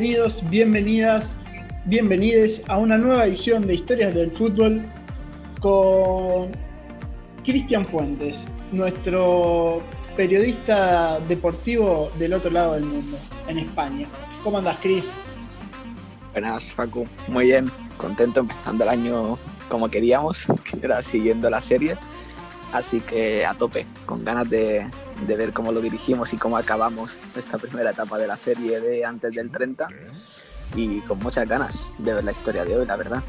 Bienvenidos, bienvenidas, bienvenides a una nueva edición de Historias del Fútbol con Cristian Fuentes, nuestro periodista deportivo del otro lado del mundo, en España. ¿Cómo andás, Cris? Buenas, Facu. Muy bien. Contento empezando el año como queríamos, que era siguiendo la serie. Así que a tope, con ganas de ver cómo lo dirigimos y cómo acabamos esta primera etapa de la serie de antes del 30. Y con muchas ganas de ver la historia de hoy, la verdad.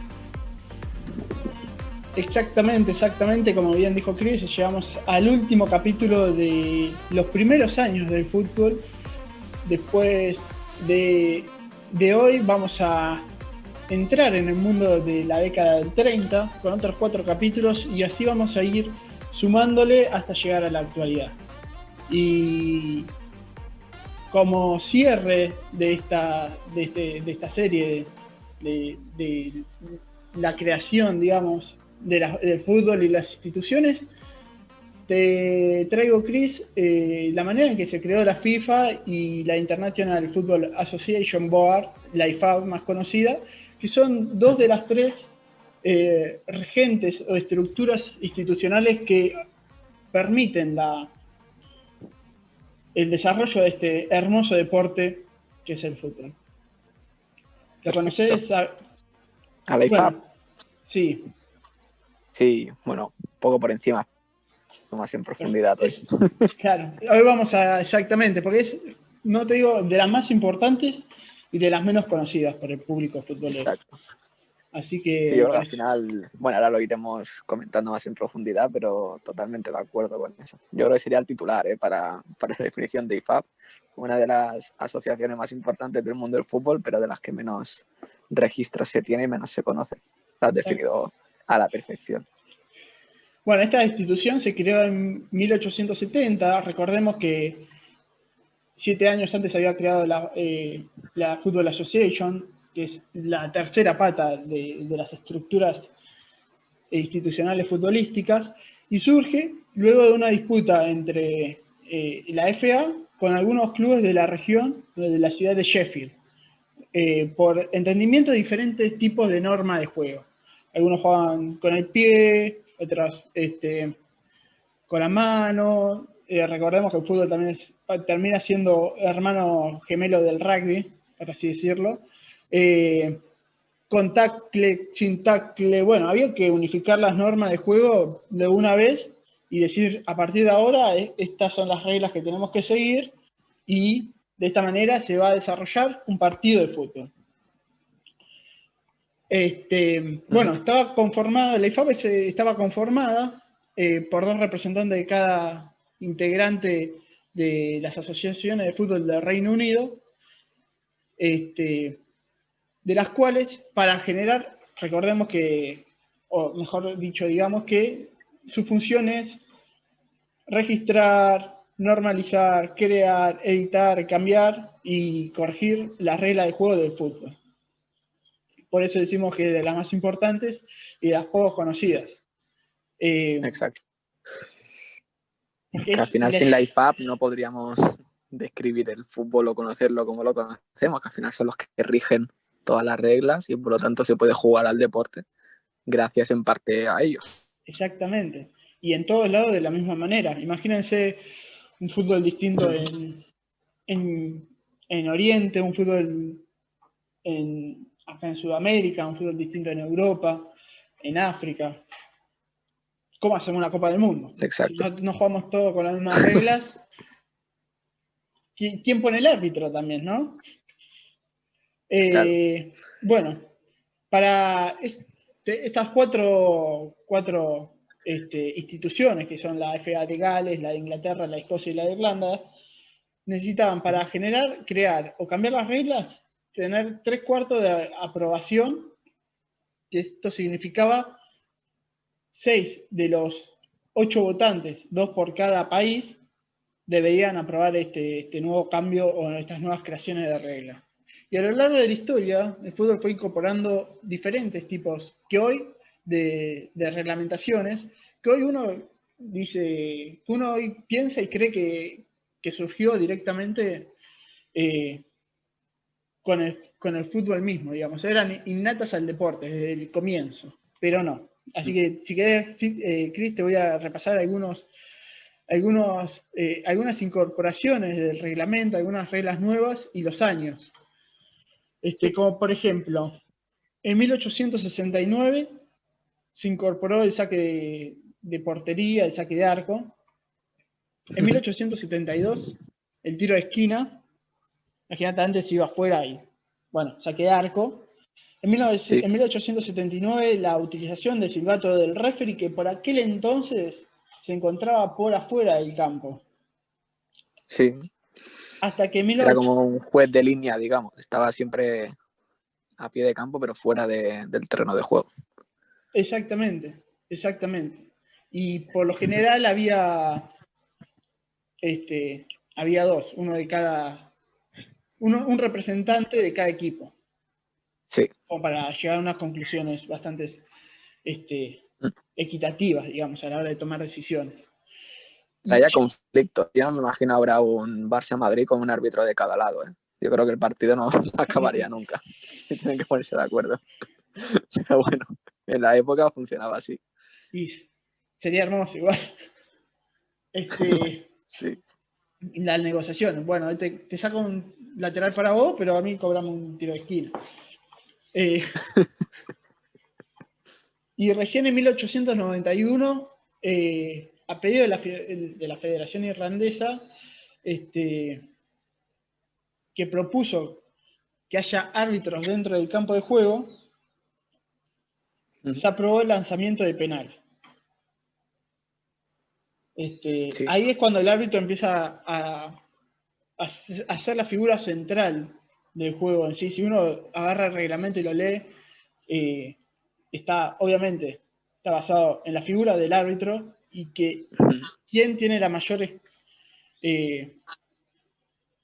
Exactamente, como bien dijo Chris, llegamos al último capítulo de los primeros años del fútbol. Después de hoy vamos a entrar en el mundo de la década del 30 con otros 4 capítulos y así vamos a ir sumándole hasta llegar a la actualidad. Y como cierre de esta serie de la creación, digamos, del fútbol y las instituciones, te traigo, Chris, la manera en que se creó la FIFA y la International Football Association Board, la IFAB más conocida, que son dos de las tres regentes o estructuras institucionales que permiten el desarrollo de este hermoso deporte que es el fútbol. ¿Lo conoces? ¿A la IFAB? Bueno, sí. Sí, bueno, poco por encima, más en profundidad hoy. Claro, hoy vamos a exactamente, porque es, no te digo, de las más importantes y de las menos conocidas por el público futbolero. Exacto. Así que sí, yo creo que al final, bueno, ahora lo iremos comentando más en profundidad, pero totalmente de acuerdo con eso. Yo creo que sería el titular para la definición de IFAB, una de las asociaciones más importantes del mundo del fútbol, pero de las que menos registros se tiene y menos se conoce. Lo has definido a la perfección. Bueno, esta institución se creó en 1870. Recordemos que 7 años antes había creado la Football Association, que es la tercera pata de las estructuras institucionales futbolísticas, y surge luego de una disputa entre la FA con algunos clubes de la región, de la ciudad de Sheffield, por entendimiento de diferentes tipos de normas de juego. Algunos juegan con el pie, otros con la mano. Recordemos que el fútbol también termina siendo hermano gemelo del rugby, por así decirlo. Con tackle, sin tackle, bueno, había que unificar las normas de juego de una vez y decir, a partir de ahora, estas son las reglas que tenemos que seguir y de esta manera se va a desarrollar un partido de fútbol. Bueno, estaba conformada, la IFAB estaba conformada por 2 representantes de cada integrante de las asociaciones de fútbol del Reino Unido, de las cuales, para generar, recordemos que, o mejor dicho, digamos que su función es registrar, normalizar, crear, editar, cambiar y corregir las reglas de juego del fútbol. Por eso decimos que de las más importantes y de las poco conocidas. Exacto. Que al final sin la IFAB no podríamos describir el fútbol o conocerlo como lo conocemos, que al final son los que rigen todas las reglas y por lo tanto se puede jugar al deporte gracias en parte a ellos. Exactamente. Y en todos lados de la misma manera. Imagínense un fútbol distinto en Oriente, un fútbol acá en Sudamérica, un fútbol distinto en Europa, en África. ¿Cómo hacemos una Copa del Mundo? Exacto. Si no jugamos todos con las mismas reglas, ¿quién pone el árbitro también, no? Claro. Bueno, para estas cuatro instituciones, que son la FA de Gales, la de Inglaterra, la de Escocia y la de Irlanda, necesitaban para generar, crear o cambiar las reglas, tener 3/4 de aprobación, que esto significaba 6 de los 8 votantes, 2 por cada país, deberían aprobar este nuevo cambio o estas nuevas creaciones de reglas. Y a lo largo de la historia, el fútbol fue incorporando diferentes tipos que hoy de reglamentaciones, que hoy uno dice, uno hoy piensa y cree que surgió directamente con el fútbol mismo, digamos. Eran innatas al deporte desde el comienzo, pero no. Así que, si querés, Cris, te voy a repasar algunas incorporaciones del reglamento, algunas reglas nuevas y los años. Como por ejemplo, en 1869 se incorporó el saque de portería, el saque de arco. En 1872, el tiro de esquina. Imagínate, antes iba afuera y, bueno, saque de arco. En 1879, la utilización del silbato del referee, que por aquel entonces se encontraba por afuera del campo. Sí. Hasta que Era como un juez de línea, digamos. Estaba siempre a pie de campo, pero fuera del terreno de juego. Exactamente. Y por lo general había dos, un representante de cada equipo. Sí. Como para llegar a unas conclusiones bastante equitativas, digamos, a la hora de tomar decisiones. Haya conflicto. Yo no me imagino habrá un Barça-Madrid con un árbitro de cada lado. Yo creo que el partido no acabaría nunca. Y tienen que ponerse de acuerdo. Pero bueno, en la época funcionaba así. Y sería hermoso igual. Sí. Las negociaciones. Bueno, te saco un lateral para vos, pero a mí cobramos un tiro de esquina. Y recién en 1891, a pedido de la Federación Irlandesa, que propuso que haya árbitros dentro del campo de juego, se aprobó el lanzamiento de penal. Sí. Ahí es cuando el árbitro empieza a ser la figura central del juego en sí. Si uno agarra el reglamento y lo lee, obviamente está basado en la figura del árbitro y que quién tiene las mayores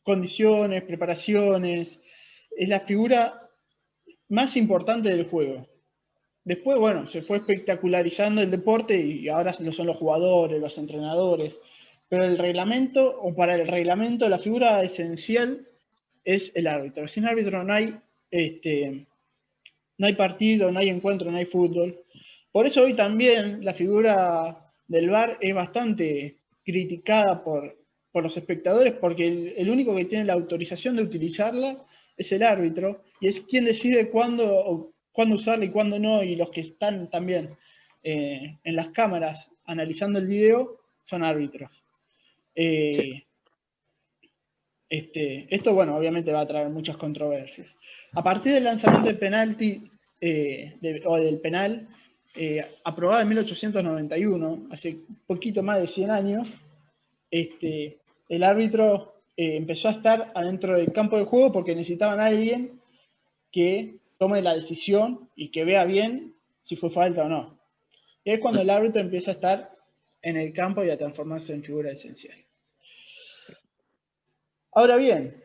condiciones, preparaciones, es la figura más importante del juego. Después, bueno, se fue espectacularizando el deporte y ahora lo son los jugadores, los entrenadores, pero el reglamento, o para el reglamento, la figura esencial es el árbitro. Sin árbitro no hay partido, no hay encuentro, no hay fútbol. Por eso hoy también la figura del VAR es bastante criticada por los espectadores, porque el único que tiene la autorización de utilizarla es el árbitro, y es quien decide cuándo usarla y cuándo no, y los que están también en las cámaras analizando el video son árbitros. Sí. Esto, bueno, obviamente va a traer muchas controversias. A partir del lanzamiento del penalti, o del penal, aprobado en 1891, hace poquito más de 100 años, el árbitro empezó a estar adentro del campo de juego porque necesitaban a alguien que tome la decisión y que vea bien si fue falta o no. Y es cuando el árbitro empieza a estar en el campo y a transformarse en figura esencial. Ahora bien,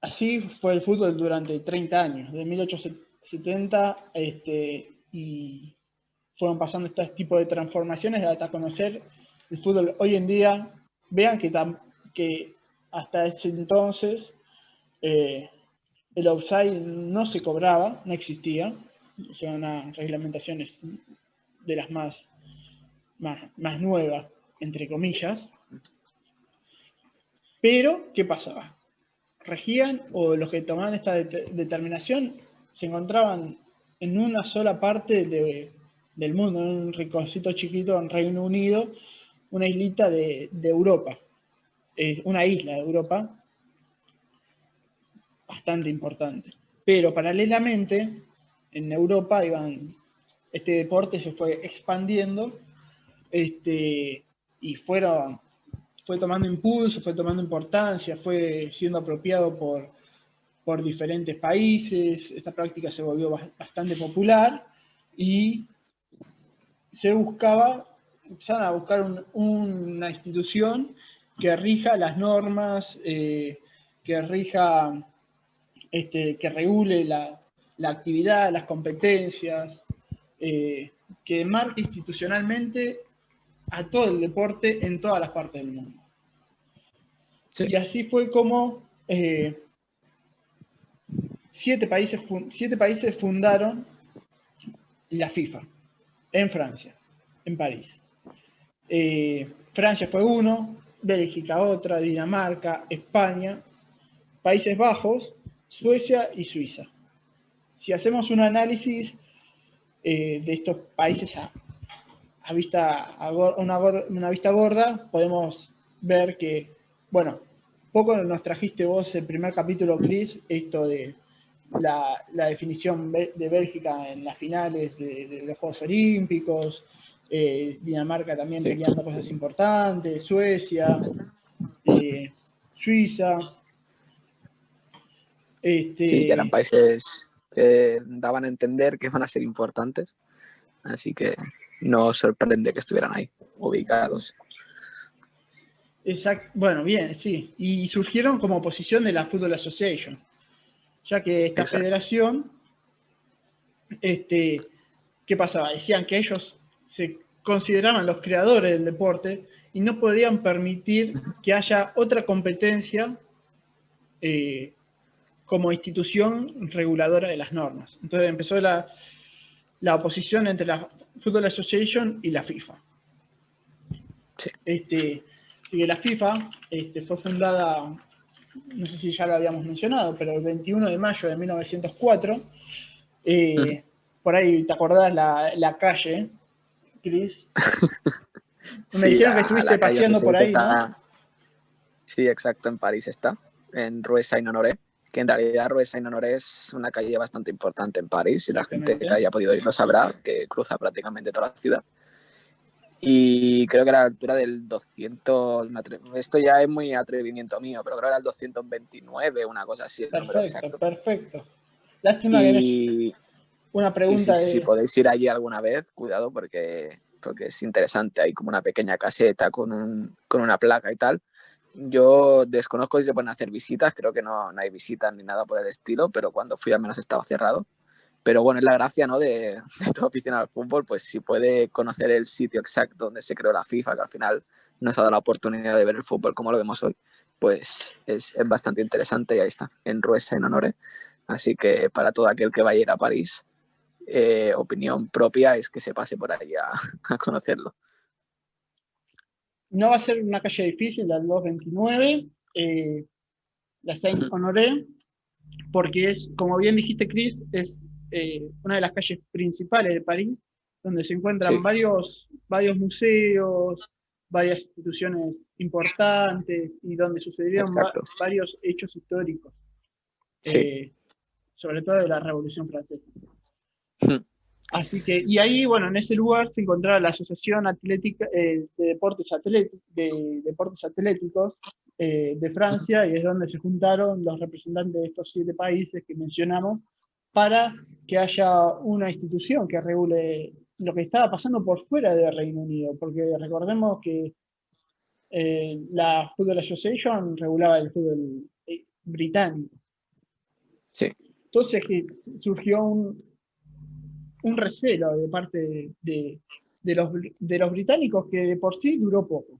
así fue el fútbol durante 30 años, de 1870, y fueron pasando este tipo de transformaciones hasta conocer el fútbol hoy en día. Vean que hasta ese entonces el offside no se cobraba, no existía, o sea, unas reglamentaciones de las más nuevas, entre comillas. Pero, ¿qué pasaba? Regían, o los que tomaban esta determinación se encontraban en una sola parte del mundo, en un rinconcito chiquito en Reino Unido, una islita de Europa, una isla de Europa bastante importante. Pero paralelamente, en Europa este deporte se fue expandiendo y fue tomando impulso, fue tomando importancia, fue siendo apropiado por diferentes países. Esta práctica se volvió bastante popular y empezaron a buscar una institución que rija las normas, que regule la actividad, las competencias, que marque institucionalmente a todo el deporte en todas las partes del mundo. Sí. Y así fue como siete países fundaron la FIFA en Francia, en París. Francia fue uno, Bélgica otra, Dinamarca, España, Países Bajos, Suecia y Suiza. Si hacemos un análisis de estos países una vista gorda, podemos ver que, bueno, poco nos trajiste vos el primer capítulo, Chris, esto de la definición de Bélgica en las finales de los Juegos Olímpicos, Dinamarca también peleando cosas importantes, Suecia, Suiza. Sí, que eran países que daban a entender que van a ser importantes, así que no sorprende que estuvieran ahí, ubicados. Exacto. Bueno, bien, sí. Y surgieron como oposición de la Football Association, ya que esta federación, ¿qué pasaba? Decían que ellos se consideraban los creadores del deporte y no podían permitir que haya otra competencia como institución reguladora de las normas. Entonces empezó la oposición entre la Football Association y la FIFA. Sí. Y la FIFA fue fundada, no sé si ya lo habíamos mencionado, pero el 21 de mayo de 1904. Por ahí, ¿te acordás la calle, Chris? Me dijeron que estuviste paseando por ahí, está, ¿no? Sí, exacto, en París está, en Rue Saint-Honoré, que en realidad Rue Saint-Honoré es una calle bastante importante en París, y la gente que haya podido ir lo sabrá, que cruza prácticamente toda la ciudad. Y creo que era a la altura del 200, esto ya es muy atrevimiento mío, pero creo que era el 229, una cosa así, el número exacto. Perfecto. Lástima que no es una pregunta. Si podéis ir allí alguna vez, cuidado porque es interesante, hay como una pequeña caseta con una placa y tal. Yo desconozco si se pueden hacer visitas, creo que no hay visitas ni nada por el estilo, pero cuando fui al menos estaba cerrado. Pero bueno, es la gracia, ¿no?, de todo aficionado al fútbol, pues si puede conocer el sitio exacto donde se creó la FIFA, que al final nos ha dado la oportunidad de ver el fútbol como lo vemos hoy, pues es bastante interesante, y ahí está, en Rue Saint-Honoré. Así que para todo aquel que vaya a ir a París, opinión propia es que se pase por ahí a conocerlo. No va a ser una calle difícil, la 229, la Saint-Honoré, porque es, como bien dijiste, Chris, es una de las calles principales de París, donde se encuentran varios museos, varias instituciones importantes y donde sucedieron varios hechos históricos, sobre todo de la Revolución Francesa. Así que, y ahí, bueno, en ese lugar se encontraba la Asociación Atlética de Deportes Atléticos de Francia, y es donde se juntaron los representantes de estos 7 países que mencionamos para que haya una institución que regule lo que estaba pasando por fuera del Reino Unido, porque recordemos que la Football Association regulaba el fútbol británico. Sí. Entonces surgió un recelo de parte de los británicos que de por sí duró poco.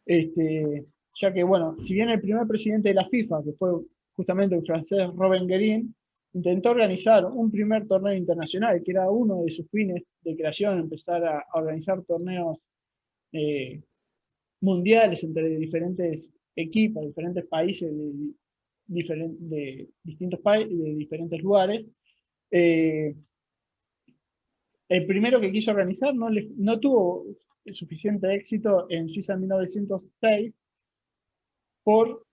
Ya que, bueno, si bien el primer presidente de la FIFA, que fue justamente el francés Robert Guérin, intentó organizar un primer torneo internacional, que era uno de sus fines de creación, empezar a organizar torneos mundiales entre diferentes equipos, diferentes países de distintos países, de diferentes lugares. El primero que quiso organizar no tuvo suficiente éxito en Suiza en 1906 por,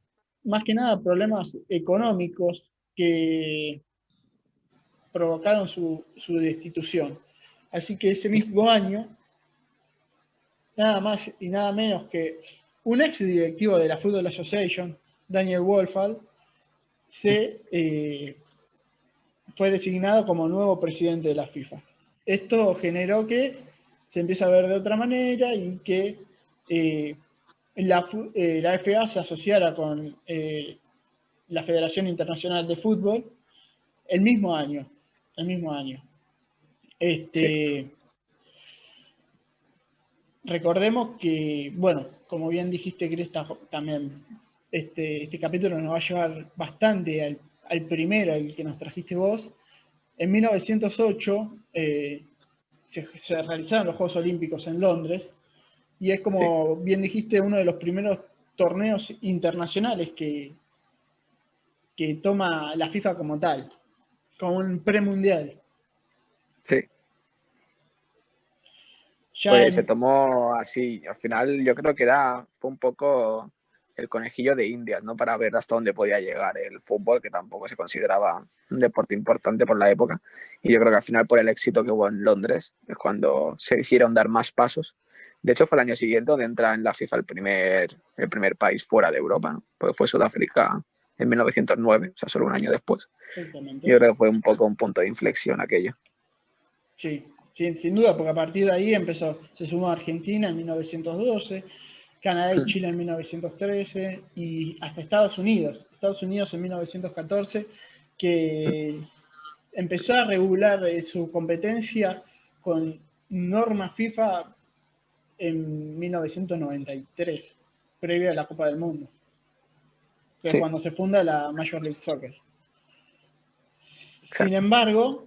más que nada, problemas económicos que provocaron su destitución. Así que ese mismo año, nada más y nada menos que un ex directivo de la Football Association, Daniel Wohlfahrt, fue designado como nuevo presidente de la FIFA. Esto generó que se empiece a ver de otra manera y que la FA se asociara con la Federación Internacional de Fútbol el mismo año. Recordemos que, bueno, como bien dijiste, Cresta, también este capítulo nos va a llevar bastante al primero, el que nos trajiste vos, en 1908 se realizaron los Juegos Olímpicos en Londres, y es como bien dijiste, uno de los primeros torneos internacionales que toma la FIFA como tal, como un premundial. Sí. Pues se tomó así, al final yo creo que fue un poco el conejillo de Indias, ¿no? Para ver hasta dónde podía llegar el fútbol, que tampoco se consideraba un deporte importante por la época. Y yo creo que al final, por el éxito que hubo en Londres, es cuando se hicieron dar más pasos. De hecho, fue el año siguiente donde entra en la FIFA el primer país fuera de Europa, ¿no? Porque fue Sudáfrica en 1909, o sea, solo un año después. Exactamente. Yo creo que fue un poco un punto de inflexión aquello. Sí, sin duda, porque a partir de ahí se sumó Argentina en 1912, Canadá y Chile en 1913 y hasta Estados Unidos en 1914, que empezó a regular su competencia con normas FIFA en 1993, previo a la Copa del Mundo, que es cuando se funda la Major League Soccer. Sin embargo,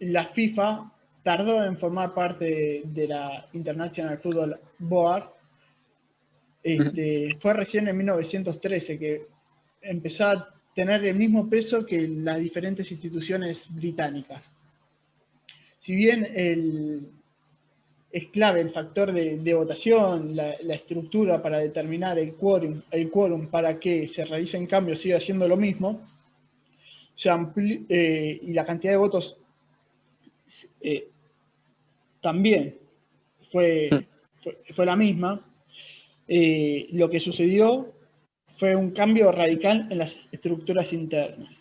la FIFA tardó en formar parte de la International Football Board. Fue recién en 1913 que empezó a tener el mismo peso que las diferentes instituciones británicas. Si bien es clave el factor de votación, la estructura para determinar el quórum para que se realicen cambios sigue siendo lo mismo, y la cantidad de votos también fue la misma. Lo que sucedió fue un cambio radical en las estructuras internas,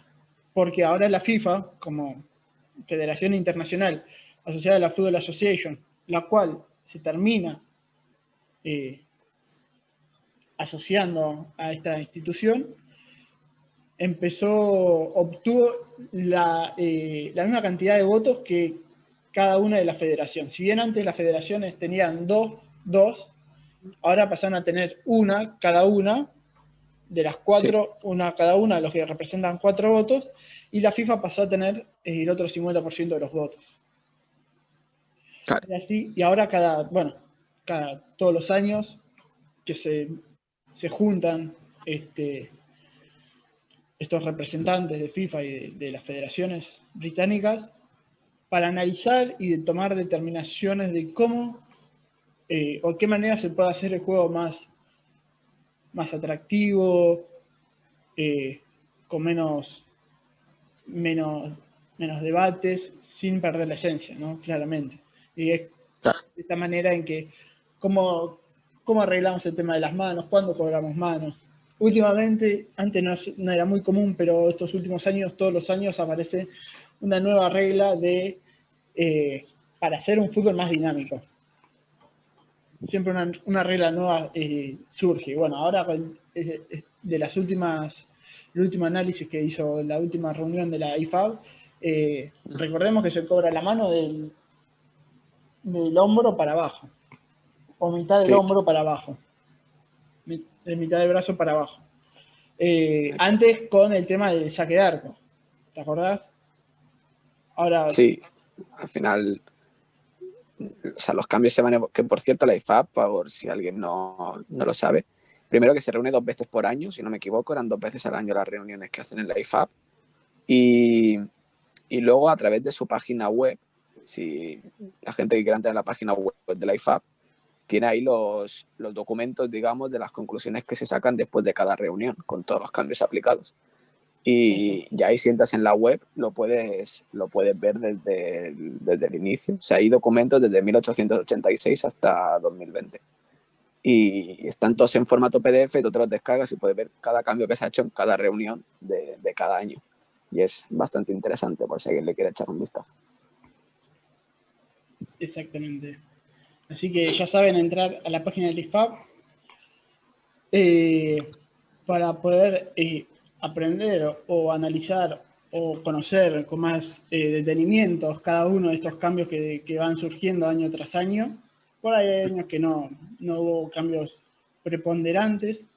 porque ahora la FIFA, como Federación Internacional asociada a la Football Association, la cual se termina asociando a esta institución, obtuvo la misma cantidad de votos que cada una de las federaciones. Si bien antes las federaciones tenían dos, ahora pasaron a tener una cada una, de las cuatro, una cada una, los que representan 4 votos, y la FIFA pasó a tener el otro 50% de los votos. Claro. Y ahora todos los años que se juntan estos representantes de FIFA y de las federaciones británicas para analizar y tomar determinaciones de cómo o qué manera se puede hacer el juego más atractivo, con menos debates, sin perder la esencia, ¿no? Claramente. Y es de esta manera en que cómo arreglamos el tema de las manos, cuándo cobramos manos. Últimamente, antes no era muy común, pero estos últimos años, todos los años aparece una nueva regla para hacer un fútbol más dinámico. Siempre una regla nueva surge. Bueno, ahora de las últimas, el último análisis que hizo la última reunión de la IFAB, recordemos que se cobra la mano del hombro para abajo, o mitad del hombro para abajo, de mitad del brazo para abajo. Antes con el tema del saque de arco, ¿te acordás? Ahora... Sí, al final... O sea, los cambios se van a... Que por cierto, la IFAB, por si alguien no lo sabe, primero que se reúne 2 veces por año, si no me equivoco, eran 2 veces al año las reuniones que hacen en la IFAB. Y luego a través de su página web, si la gente que quiera entrar en la página web de la IFAB, tiene ahí los documentos, digamos, de las conclusiones que se sacan después de cada reunión, con todos los cambios aplicados. Y ya ahí sientas en la web, lo puedes ver desde el inicio. O sea, hay documentos desde 1886 hasta 2020. Y están todos en formato PDF, tú te los descargas y puedes ver cada cambio que se ha hecho en cada reunión de cada año. Y es bastante interesante por si alguien le quiere echar un vistazo. Exactamente. Así que ya saben, entrar a la página del IFAB para poder aprender o analizar o conocer con más detenimientos cada uno de estos cambios que van surgiendo año tras año. Por ahí hay años que no hubo cambios preponderantes,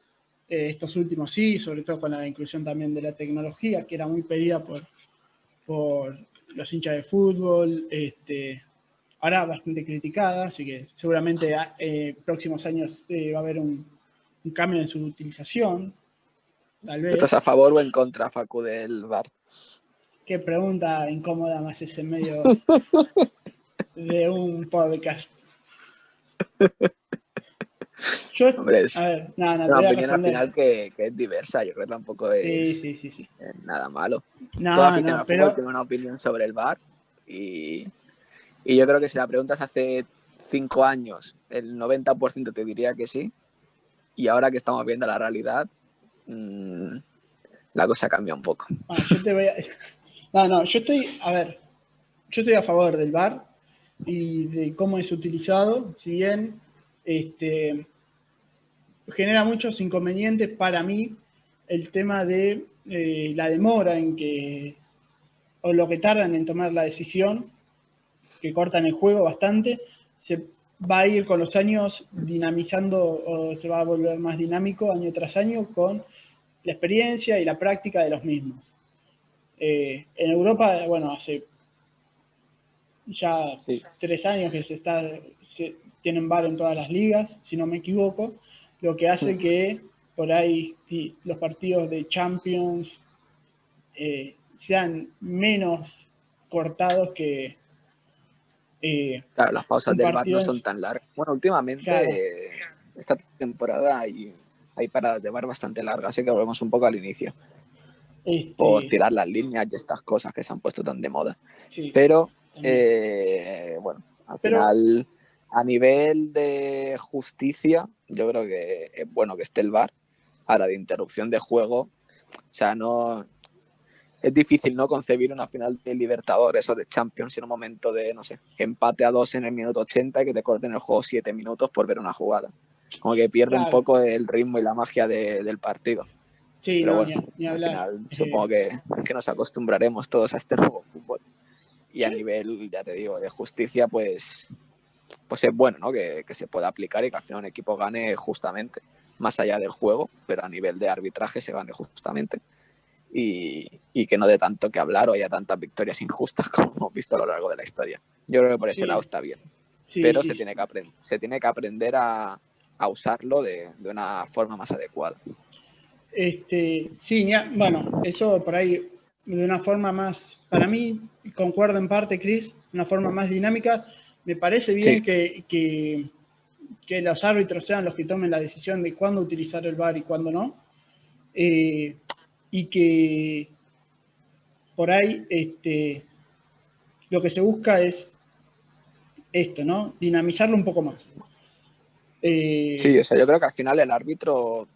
estos últimos sí, sobre todo con la inclusión también de la tecnología, que era muy pedida por los hinchas de fútbol, ahora bastante criticada, así que seguramente próximos años va a haber un cambio en su utilización, tal ¿Tú estás vez. a favor o en contra, Facu, del VAR? Qué pregunta incómoda más ese medio de un podcast. Yo, Hombre, a ver, es te una voy a opinión al responder. final que es diversa, yo creo que tampoco Sí, es sí, sí, sí. nada malo. Todo No, aficionado al fútbol pero tiene una opinión sobre el VAR y yo creo que si la preguntas hace 5 años, el 90% te diría que sí, y ahora que estamos viendo la realidad, la cosa cambia un poco. yo te voy a... No, a ver, yo estoy a favor del VAR y de cómo es utilizado, si bien genera muchos inconvenientes para mí el tema de la demora en que, o lo que tardan en tomar la decisión, que cortan el juego bastante, se va a ir con los años dinamizando o se va a volver más dinámico año tras año con la experiencia y la práctica de los mismos. En Europa, bueno, hace ya Sí. 3 años que tienen VAR en todas las ligas, si no me equivoco, lo que hace que por ahí los partidos de Champions sean menos cortados que Claro, las pausas un del VAR no partido en... son tan largas. Bueno, Claro, últimamente, esta temporada hay paradas de VAR bastante largas, así que volvemos un poco al inicio, por este, tirar las líneas y estas cosas que se han puesto tan de moda. sí, Pero, también. bueno, al Pero, final, a nivel de justicia, yo creo que es bueno que esté el VAR. Ahora, de interrupción de juego, o sea, no, es difícil no concebir una final de Libertadores o de Champions en un momento de, no sé, empate a 2 en el minuto 80 y que te corten el juego 7 minutos por ver una jugada. Como que pierde un claro, poco el ritmo y la magia del partido. sí, Pero no, bueno, ni al hablar. final supongo que nos acostumbraremos todos a este nuevo fútbol. Y a Yo, nivel, ya te digo, de justicia, pues es bueno, ¿no? Que se pueda aplicar y que al final un equipo gane justamente, más allá del juego, pero a nivel de arbitraje se gane justamente. Y que no dé tanto que hablar o haya tantas victorias injustas como hemos visto a lo largo de la historia. Yo creo que por ese lado sí, está bien, sí, pero sí. se tiene que aprender a usarlo de una forma más adecuada. Sí, bueno, eso por ahí de una forma más, para mí, concuerdo en parte, Chris, una forma más dinámica. Me parece Sí, bien que los árbitros sean los que tomen la decisión de cuándo utilizar el VAR y cuándo no. Y que por ahí lo que se busca es esto, ¿no? Dinamizarlo un poco más. sí, o sea, yo creo que al final el árbitro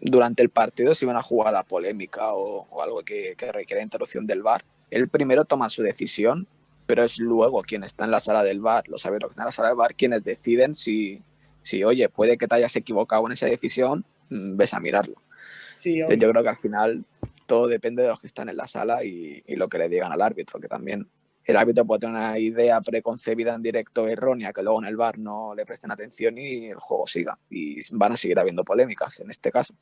durante el partido, si ve una jugada polémica o algo que requiere interrupción del VAR, él primero toma su decisión, pero es luego quien está en la sala del VAR, los árbitros que están en la sala del VAR, quienes deciden si oye, puede que te hayas equivocado en esa decisión, ves a mirarlo. Sí, Entonces, yo obvio. creo que al final todo depende de los que están en la sala y lo que le digan al árbitro, que también el árbitro puede tener una idea preconcebida en directo errónea que luego en el VAR no le presten atención y el juego siga. Y van a seguir habiendo polémicas en este caso. Y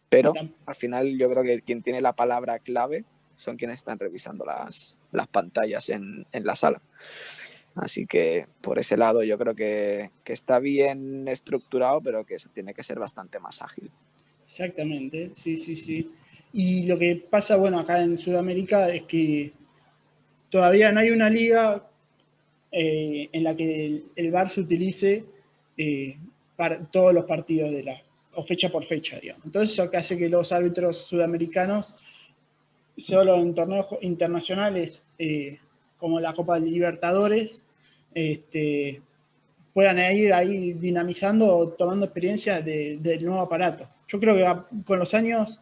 Pero al final yo creo que quien tiene la palabra clave son quienes están revisando las pantallas en la sala. Así que por ese lado yo creo que está bien estructurado, pero que tiene que ser bastante más ágil. Exactamente, sí, sí, sí. Y lo que pasa, bueno, acá en Sudamérica es que todavía no hay una liga en la que el VAR se utilice para todos los partidos o fecha por fecha, digamos. Entonces eso que hace que los árbitros sudamericanos, solo en torneos internacionales como la Copa Libertadores, puedan ir ahí dinamizando o tomando experiencia del nuevo aparato. Yo creo que con los años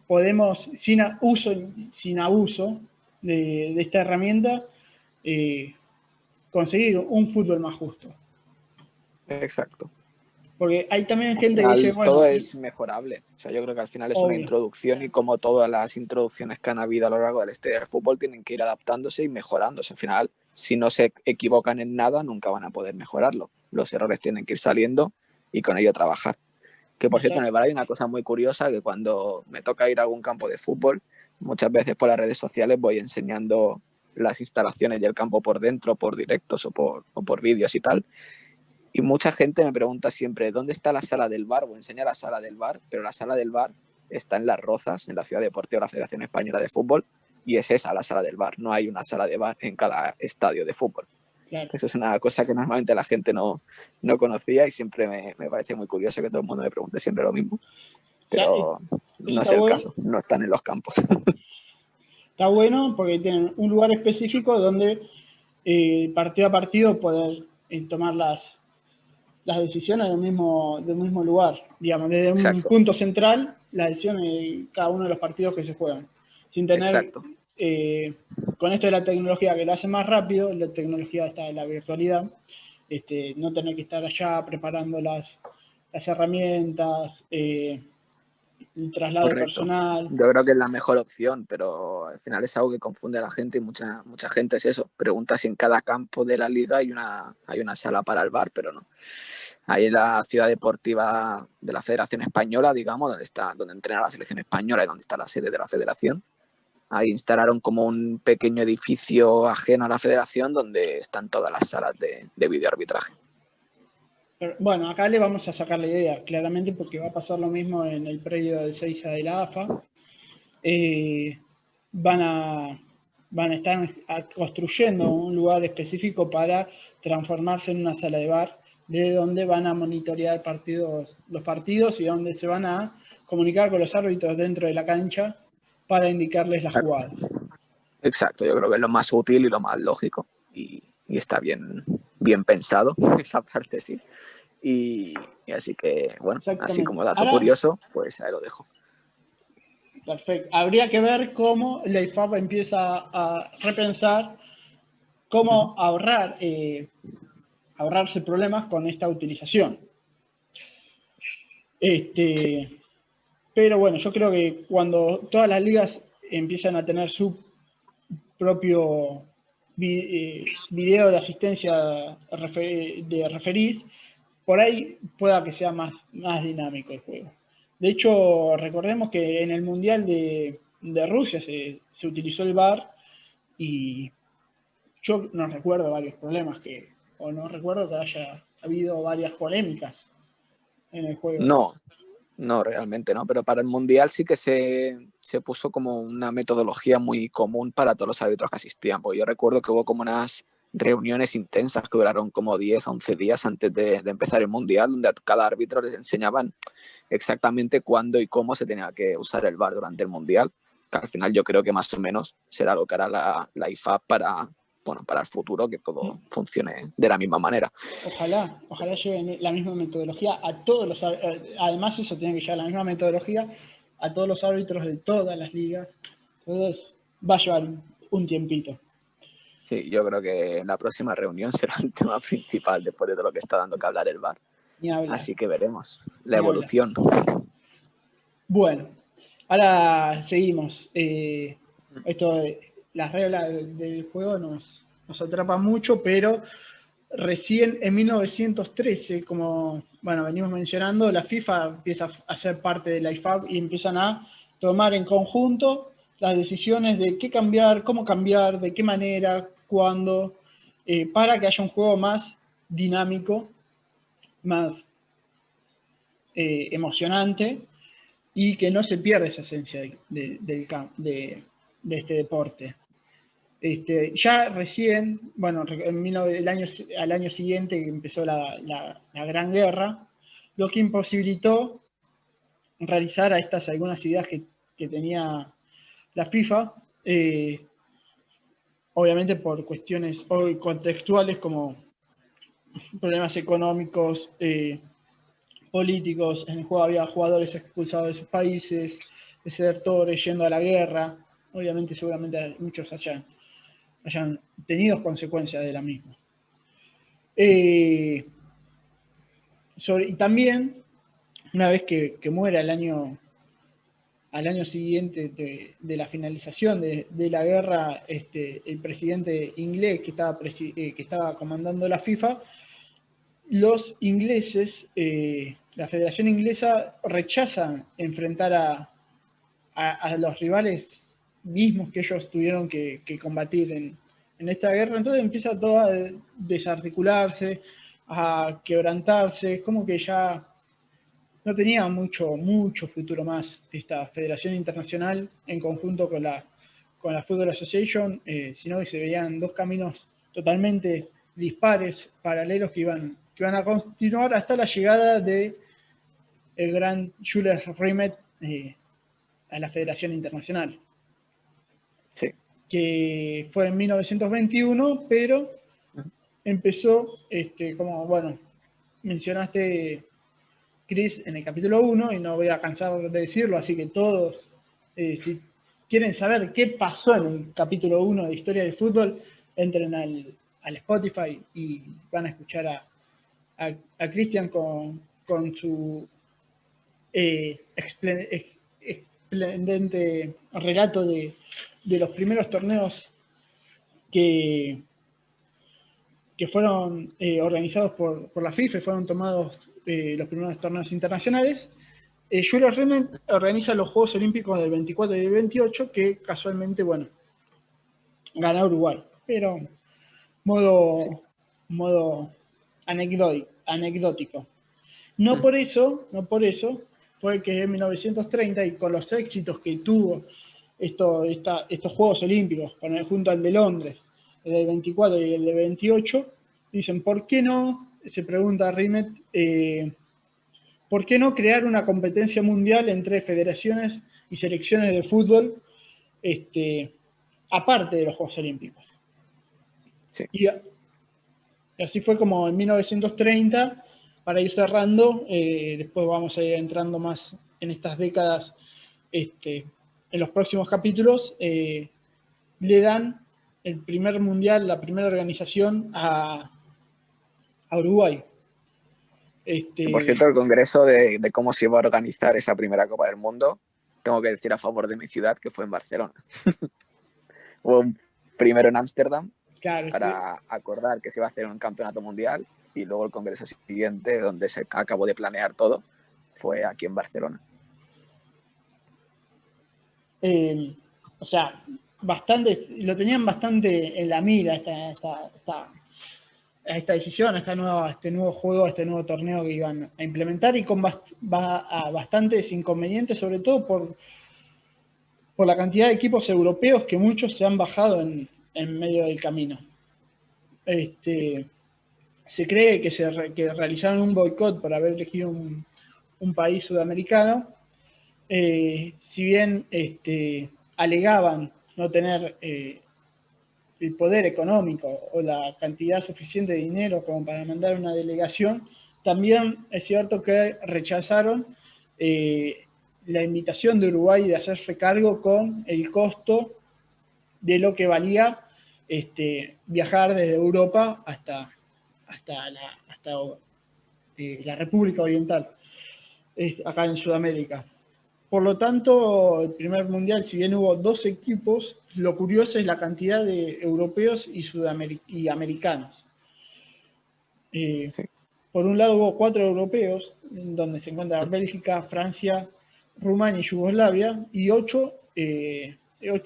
podemos, sin abuso de esta herramienta, eh, conseguir un fútbol más justo. Exacto. Porque hay también Al gente que dice, final todo bueno, es mejorable. O sea, yo creo que al final es una obvio, introducción y como todas las introducciones que han habido a lo largo de la historia del fútbol tienen que ir adaptándose y mejorándose. Al final, si no se equivocan en nada, nunca van a poder mejorarlo. Los errores tienen que ir saliendo y con ello trabajar. Que por cierto, en Exacto. el bar hay una cosa muy curiosa, que cuando me toca ir a algún campo de fútbol, muchas veces por las redes sociales voy enseñando las instalaciones y el campo por dentro, por directos o por vídeos y tal. Y mucha gente me pregunta siempre, ¿dónde está la sala del bar? O enseña la sala del bar, pero la sala del bar está en Las Rozas, en la Ciudad Deportiva de la Federación Española de Fútbol, y es esa la sala del bar. No hay una sala de bar en cada estadio de fútbol. Claro. Eso es una cosa que normalmente la gente no conocía y siempre me parece muy curioso que todo el mundo me pregunte siempre lo mismo. Pero Eso no es está el bueno. caso, no están en los campos. Está bueno porque tienen un lugar específico donde partido a partido poder tomar las decisiones del mismo lugar. Digamos, desde un Exacto, punto central, las decisiones de cada uno de los partidos que se juegan. Sin tener, exacto. con esto de la tecnología que lo hace más rápido, la tecnología está en la virtualidad, no tener que estar allá preparando las herramientas, el traslado de Correcto. personal. Yo creo que es la mejor opción, pero al final es algo que confunde a la gente y mucha gente es eso. Pregunta si en cada campo de la liga hay una sala para el bar, pero no. Ahí en la ciudad deportiva de la Federación Española, digamos, donde entrena la selección española y donde está la sede de la federación. Ahí instalaron como un pequeño edificio ajeno a la federación donde están todas las salas de videoarbitraje. Pero, bueno, acá le vamos a sacar la idea, claramente, porque va a pasar lo mismo en el predio del Seiza de la AFA. Eh, van, a, van a estar construyendo un lugar específico para transformarse en una sala de bar, de donde van a monitorear los partidos y donde se van a comunicar con los árbitros dentro de la cancha para indicarles las jugadas. Exacto, yo creo que es lo más útil y lo más lógico. Y está bien pensado, esa parte sí. Y así que, bueno, así Exactamente. como dato Ahora, curioso, pues ahí lo dejo. perfecto. Habría que ver cómo la IFAB empieza a repensar cómo ahorrarse problemas con esta utilización. Sí. Pero bueno, yo creo que cuando todas las ligas empiezan a tener su propio video de asistencia de referís, por ahí pueda que sea más dinámico el juego. De hecho, recordemos que en el Mundial de Rusia se utilizó el VAR y yo no recuerdo varios problemas o no recuerdo que haya habido varias polémicas en el juego. No, no, realmente no, pero para el Mundial sí que se puso como una metodología muy común para todos los árbitros que asistían, porque yo recuerdo que hubo como unas reuniones intensas que duraron como 10, 11 días antes de empezar el Mundial, donde a cada árbitro les enseñaban exactamente cuándo y cómo se tenía que usar el VAR durante el Mundial, que al final yo creo que más o menos será lo que hará la IFAB para el futuro, que todo funcione de la misma manera. Ojalá lleven la misma metodología a todos los además eso tiene que llevar la misma metodología a todos los árbitros de todas las ligas. Entonces va a llevar un tiempito. Sí, yo creo que la próxima reunión será el tema principal después de todo lo que está dando que hablar el VAR. Ni hablar, Así que veremos la ni hablar. evolución. Bueno, ahora seguimos. Las reglas del juego nos atrapan mucho, pero recién en 1913, como bueno, venimos mencionando, la FIFA empieza a ser parte de la IFAB y empiezan a tomar en conjunto las decisiones de qué cambiar, cómo cambiar, de qué manera, cuándo, para que haya un juego más dinámico, más emocionante y que no se pierda esa esencia de este deporte. Ya recién, bueno, al año siguiente que empezó la Gran Guerra, lo que imposibilitó realizar a estas algunas ideas que tenía la FIFA, obviamente por cuestiones hoy contextuales como problemas económicos, políticos. En el juego había jugadores expulsados de sus países, desertores yendo a la guerra. Obviamente, seguramente muchos hayan tenido consecuencias de la misma. Y también, una vez que muera al año siguiente de la finalización de la guerra, el presidente inglés que estaba comandando la FIFA, los ingleses, la Federación Inglesa rechaza enfrentar a los rivales mismos que ellos tuvieron que combatir en esta guerra, entonces empieza todo a desarticularse, a quebrantarse, como que ya no tenía mucho futuro más esta Federación Internacional en conjunto con la Football Association, sino que se veían dos caminos totalmente dispares, paralelos que iban a continuar hasta la llegada de el gran Jules Rimet a la Federación Internacional. Sí. Que fue en 1921, pero empezó, como, bueno, mencionaste, Chris, en el capítulo 1, y no voy a cansar de decirlo, así que todos, si quieren saber qué pasó en el capítulo 1 de Historia del Fútbol, entren al Spotify y van a escuchar a Cristian con su esplendente relato de los primeros torneos que fueron organizados por la FIFA y fueron tomados los primeros torneos internacionales. Jules Rimet organiza los Juegos Olímpicos del 24 y del 28, que casualmente, bueno, gana Uruguay, pero modo anecdótico. No por eso fue que en 1930, y con los éxitos que tuvo estos Juegos Olímpicos, junto al de Londres, el del 24 y el del 28, dicen, ¿por qué no? Se pregunta Rimet, ¿por qué no crear una competencia mundial entre federaciones y selecciones de fútbol, aparte de los Juegos Olímpicos? Sí. Y así fue como en 1930, para ir cerrando, después vamos a ir entrando más en estas décadas, en los próximos capítulos, le dan el primer mundial, la primera organización a Uruguay. Por cierto, el congreso de cómo se iba a organizar esa primera Copa del Mundo, tengo que decir a favor de mi ciudad, que fue en Barcelona. Hubo un primero en Ámsterdam, claro, para acordar que se iba a hacer un campeonato mundial, y luego el congreso siguiente, donde se acabó de planear todo, fue aquí en Barcelona. O sea, lo tenían bastante en la mira esta decisión, este nuevo juego, este nuevo torneo que iban a implementar, y con bastantes inconvenientes, sobre todo por la cantidad de equipos europeos que muchos se han bajado en medio del camino. Se cree que realizaron un boicot por haber elegido un país sudamericano, si bien alegaban no tener el poder económico o la cantidad suficiente de dinero como para mandar una delegación, también es cierto que rechazaron la invitación de Uruguay de hacerse cargo con el costo de lo que valía viajar desde Europa hasta la República Oriental, acá en Sudamérica. Por lo tanto, el primer mundial, si bien hubo 2 equipos, lo curioso es la cantidad de europeos y americanos. Sí. Por un lado hubo 4 europeos, donde se encuentran Bélgica, Francia, Rumania y Yugoslavia, y 8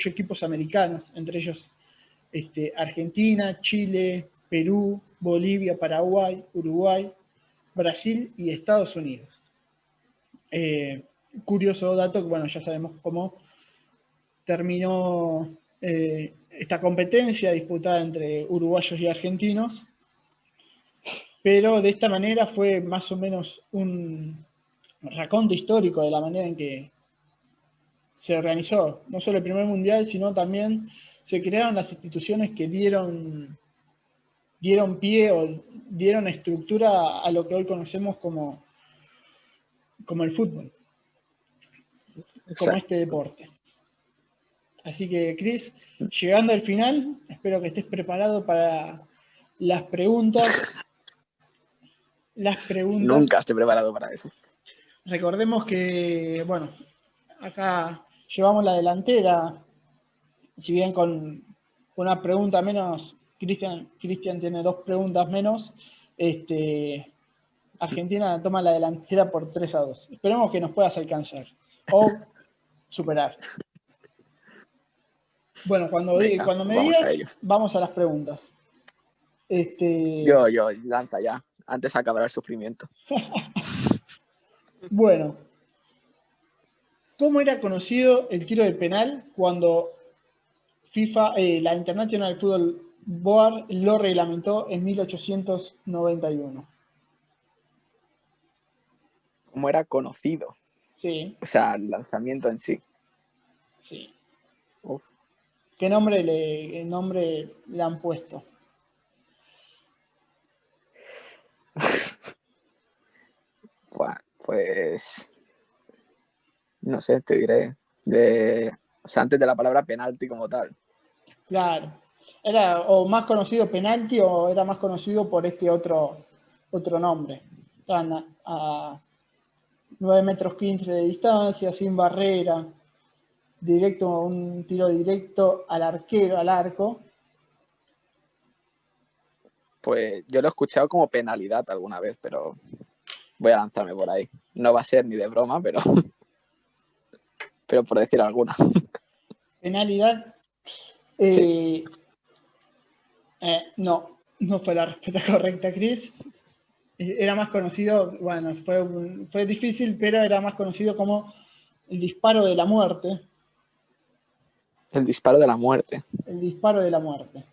equipos americanos, entre ellos Argentina, Chile, Perú, Bolivia, Paraguay, Uruguay, Brasil y Estados Unidos. Curioso dato, que bueno, ya sabemos cómo terminó esta competencia disputada entre uruguayos y argentinos, pero de esta manera fue más o menos un raconto histórico de la manera en que se organizó, no solo el primer mundial, sino también se crearon las instituciones que dieron pie o dieron estructura a lo que hoy conocemos como el fútbol. Exacto. Como este deporte. Así que, Chris, llegando al final, espero que estés preparado para las preguntas. Nunca estoy preparado para eso. Recordemos que, bueno, acá llevamos la delantera, si bien con una pregunta menos, Cristian tiene 2 preguntas menos, Argentina toma la delantera por 3-2. Esperemos que nos puedas alcanzar o superar. Bueno, cuando me vamos a digas, ello. vamos a las preguntas. Yo, lanza ya. Antes acabará el sufrimiento. Bueno, ¿cómo era conocido el tiro de penal cuando FIFA, la International Football Board, lo reglamentó en 1891? ¿Cómo era conocido? Sí. O sea, el lanzamiento en sí. Sí. Uf. ¿Qué nombre le han puesto? Pues no sé, te diré. O sea, antes de la palabra penalti como tal. Claro. ¿Era o más conocido penalti o era más conocido por este otro nombre? Estaban a 9 metros 15 de distancia, sin barrera, un tiro directo al arquero, al arco. Pues yo lo he escuchado como penalidad alguna vez, pero voy a lanzarme por ahí. No va a ser ni de broma, pero por decir alguna. Penalidad. Sí. No fue la respuesta correcta, Chris. Era más conocido, bueno, fue difícil, pero era más conocido como el disparo de la muerte. El disparo de la muerte. El disparo de la muerte.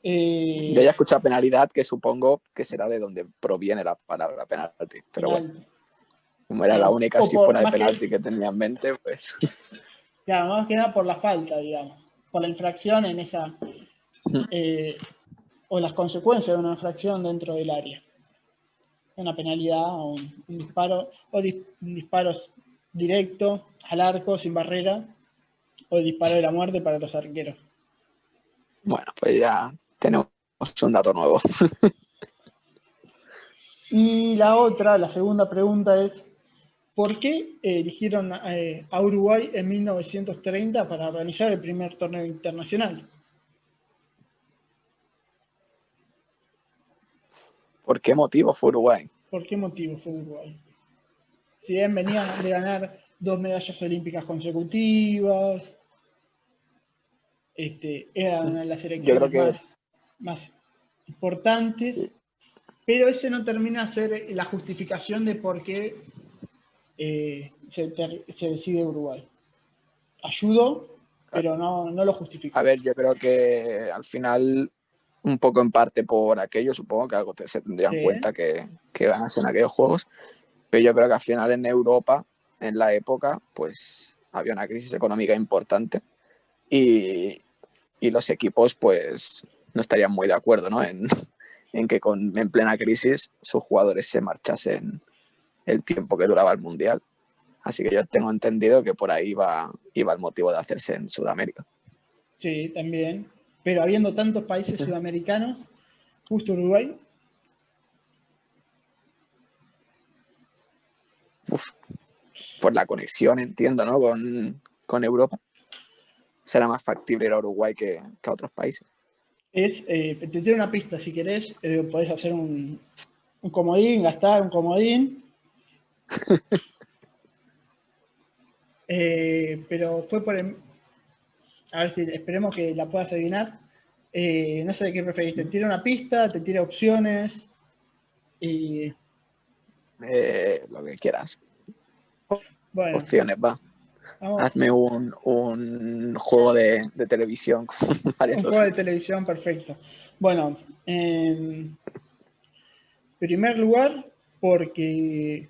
Yo ya he escuchado penalidad, que supongo que será de donde proviene la palabra penalti. Pero penalti. bueno, como era la única así fuera de penalti que tenía en mente, pues... Claro, más que nada por la falta, digamos. Por la infracción en esa... o las consecuencias de una infracción dentro del área. Una penalidad o un disparo, o disparos directo al arco sin barrera, o el disparo de la muerte para los arqueros. Bueno, pues ya tenemos un dato nuevo. Y la segunda pregunta es, ¿por qué eligieron a Uruguay en 1930 para organizar el primer torneo internacional? ¿Por qué motivo fue Uruguay? ¿Por qué motivo fue Uruguay? Si bien venían de ganar 2 medallas olímpicas consecutivas, eran las elecciones más importantes, sí. pero ese no termina de ser la justificación de por qué se decide Uruguay. Ayudó, pero no lo justificó. A ver, yo creo que al final, un poco en parte por aquello, supongo que algo se tendría en cuenta que ganasen aquellos juegos, pero yo creo que al final en Europa, en la época, pues había una crisis económica importante y los equipos pues no estarían muy de acuerdo, ¿no? en que en plena crisis sus jugadores se marchasen el tiempo que duraba el Mundial. Así que yo tengo entendido que por ahí iba el motivo de hacerse en Sudamérica. Sí, también. Pero habiendo tantos países sudamericanos, justo Uruguay. Por la conexión, entiendo, ¿no? Con Europa. Será más factible ir a Uruguay que a otros países. Te tiro una pista, si querés, podés hacer un comodín, gastar un comodín. Pero fue a ver si esperemos que la puedas adivinar. No sé qué preferís, te tira una pista, te tira opciones. Lo que quieras. Bueno, Opciones, va. Hazme un juego de televisión con varias un juego de opciones. televisión perfecto. Bueno, en primer lugar, porque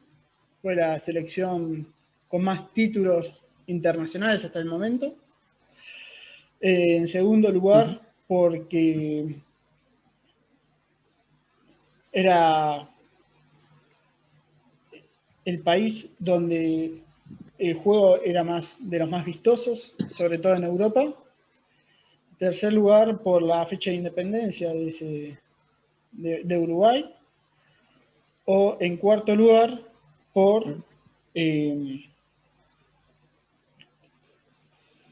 fue la selección con más títulos internacionales hasta el momento. En segundo lugar, porque era el país donde el juego era de los más vistosos, sobre todo en Europa. En tercer lugar, por la fecha de independencia de Uruguay. O en cuarto lugar, por...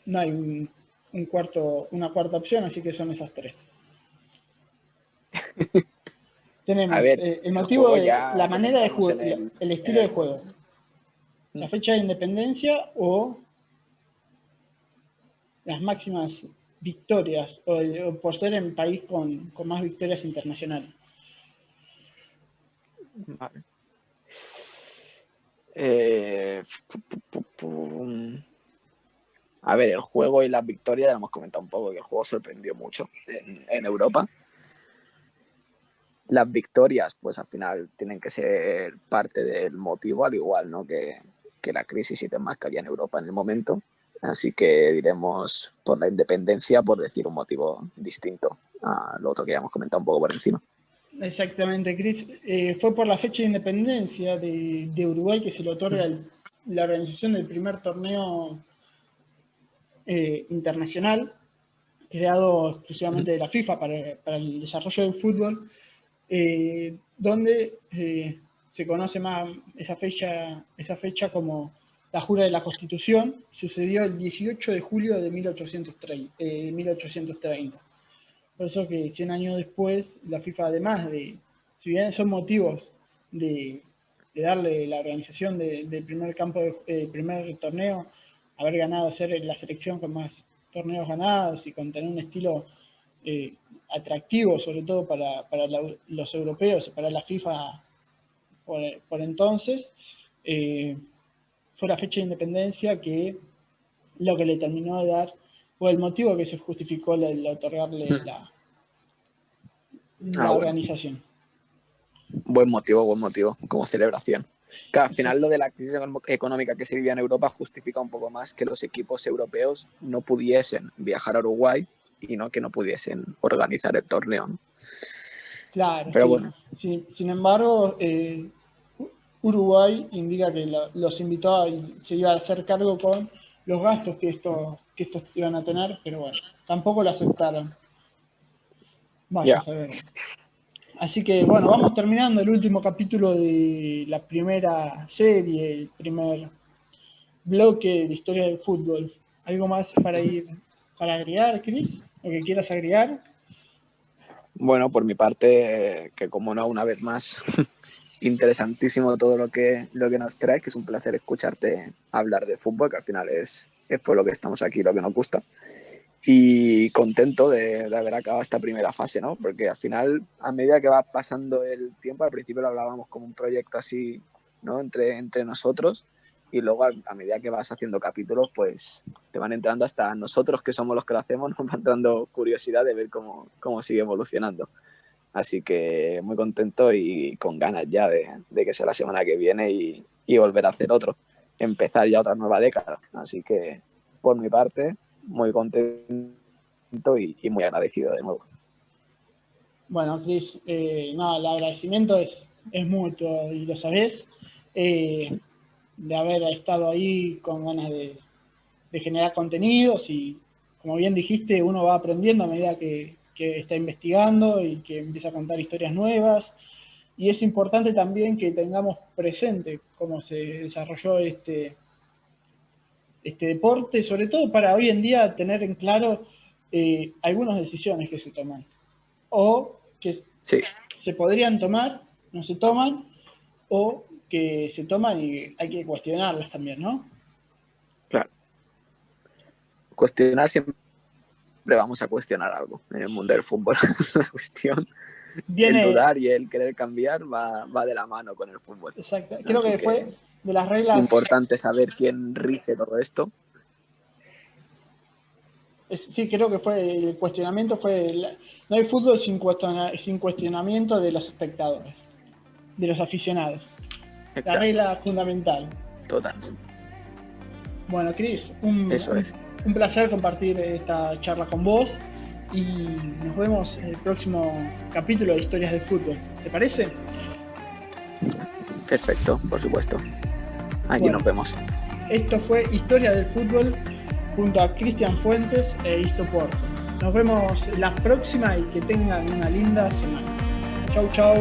no hay una cuarta opción, así que son esas tres. Tenemos A ver, el motivo de ya la manera de jugar, en el estilo de juego, la fecha de independencia o las máximas victorias, o por ser el país con más victorias internacionales. Vale. A ver, el juego y las victorias, ya lo hemos comentado un poco, que el juego sorprendió mucho en Europa. Las victorias, pues al final tienen que ser parte del motivo, al igual, ¿no? que la crisis y demás que había en Europa en el momento. Así que diremos por la independencia, por decir un motivo distinto a lo otro que ya hemos comentado un poco por encima. Exactamente, Chris. Fue por la fecha de independencia de Uruguay que se le otorga la organización del primer torneo internacional creado exclusivamente de la FIFA para el desarrollo del fútbol, donde se conoce más esa fecha como la Jura de la Constitución. Sucedió el 18 de julio de 1830. Por eso que 100 años después, la FIFA, además de, si bien son motivos de darle la organización del primer primer torneo, haber ganado, ser la selección con más torneos ganados y con tener un estilo atractivo, sobre todo para los europeos y para la FIFA por entonces, fue la fecha de independencia que lo que le terminó de dar, o el motivo que se justificó el otorgarle la organización. Buen motivo, como celebración. Que al final lo de la crisis económica que se vivía en Europa justifica un poco más que los equipos europeos no pudiesen viajar a Uruguay y que no pudiesen organizar el torneo, ¿no? Claro, pero sí. Bueno. Sí, sin embargo, Uruguay indica que los invitó y se iba a hacer cargo con los gastos que estos iban a tener, pero bueno, tampoco lo aceptaron. Vaya a saber. Así que bueno, vamos terminando el último capítulo de la primera serie, el primer bloque de historia del fútbol. ¿Algo más para agregar, Chris? ¿O que quieras agregar? Bueno, por mi parte, que como no, una vez más, interesantísimo todo lo que nos traes, que es un placer escucharte hablar de fútbol, que al final es por lo que estamos aquí, lo que nos gusta. Y contento de haber acabado esta primera fase, ¿no? Porque al final, a medida que va pasando el tiempo, al principio lo hablábamos como un proyecto así, ¿no? Entre nosotros, y luego a medida que vas haciendo capítulos, pues te van entrando hasta nosotros, que somos los que lo hacemos, nos va entrando curiosidad de ver cómo sigue evolucionando. Así que muy contento y con ganas ya de que sea la semana que viene y volver a hacer otro. Empezar ya otra nueva década. Así que, por mi parte, muy contento y muy agradecido de nuevo. Bueno, Chris, el agradecimiento es mutuo y lo sabés, de haber estado ahí con ganas de generar contenidos y, como bien dijiste, uno va aprendiendo a medida que está investigando y que empieza a contar historias nuevas. Y es importante también que tengamos presente cómo se desarrolló este deporte, sobre todo para hoy en día tener en claro algunas decisiones que se toman o que se podrían tomar, no se toman, o que se toman y hay que cuestionarlas también, ¿no? Claro. Cuestionar siempre vamos a cuestionar algo en el mundo del fútbol. La cuestión, el dudar y el querer cambiar va de la mano con el fútbol. Exacto. Creo que fue de las reglas... Importante saber quién rige todo esto. Sí, creo que el cuestionamiento fue... No hay fútbol sin cuestionamiento de los espectadores, de los aficionados. Exacto. La regla fundamental. Totalmente. Bueno, Chris, un placer compartir esta charla con vos y nos vemos en el próximo capítulo de Historias del Fútbol. ¿Te parece? Perfecto, por supuesto. Aquí nos vemos. Esto fue Historia del Fútbol junto a Cristian Fuentes e Isto Porto. Nos vemos la próxima y que tengan una linda semana. Chau, chau.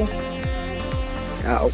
Chao.